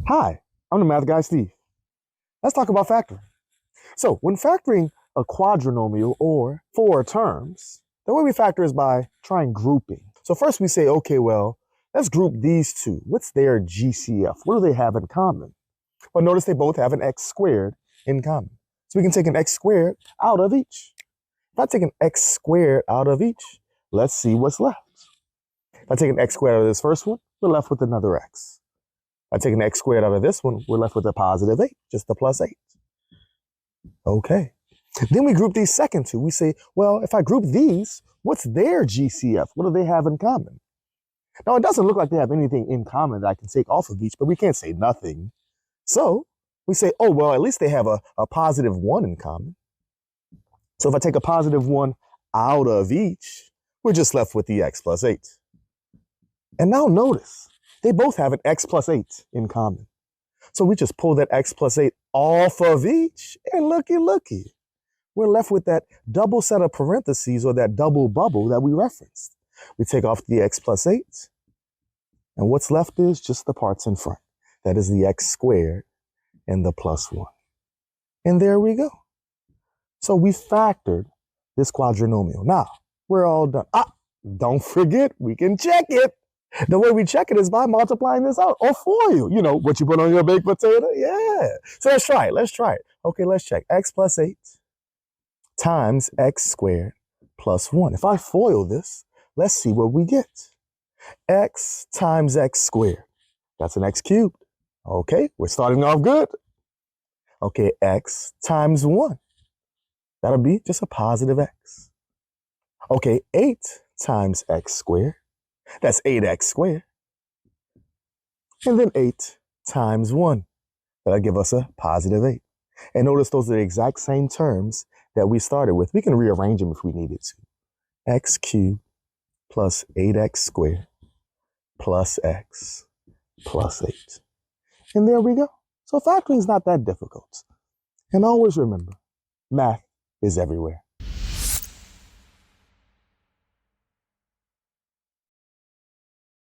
Hi, I'm the math guy, Steve. Let's talk about factoring. So, when factoring a quadrinomial or four terms, the way we factor is by trying grouping. So, first we say, okay, well, let's group these two. What's their GCF? What do they have in common? Well, notice they both have an x squared in common. So, we can take an x squared out of each. If I take an x squared out of each, let's see what's left. If I take an x squared out of this first one, we're left with another x. If I take an x squared out of this one, we're left with a positive 8, just the plus 8. Okay. Then we group these second two. We say, well, if I group these, what's their GCF? What do they have in common? Now, it doesn't look like they have anything in common that I can take off of each, but we can't say nothing. So we say, oh, well, at least they have a positive 1 in common. So if I take a positive 1 out of each, we're just left with the x plus 8. And now notice, they both have an x plus 8 in common. So we just pull that x plus 8 off of each, and looky. We're left with that double set of parentheses, or that double bubble that we referenced. We take off the x plus 8, and what's left is just the parts in front. That is the x squared and the plus 1. And there we go. So we factored this quadrinomial. Now, we're all done. Don't forget, we can check it. The way we check it is by multiplying this out, or for you. You know, what you put on your baked potato? Yeah. So let's try it. Okay, let's check. X plus 8 times x squared plus 1. If I FOIL this, let's see what we get. X times x squared. That's an x cubed. Okay, we're starting off good. Okay, x times 1. That'll be just a positive x. Okay, 8 times x squared. That's 8x squared. And then 8 times 1. That'll give us a positive 8. And notice those are the exact same terms that we started with. We can rearrange them if we needed to. X cubed plus 8x squared plus x plus 8. And there we go. So factoring is not that difficult. And always remember, math is everywhere.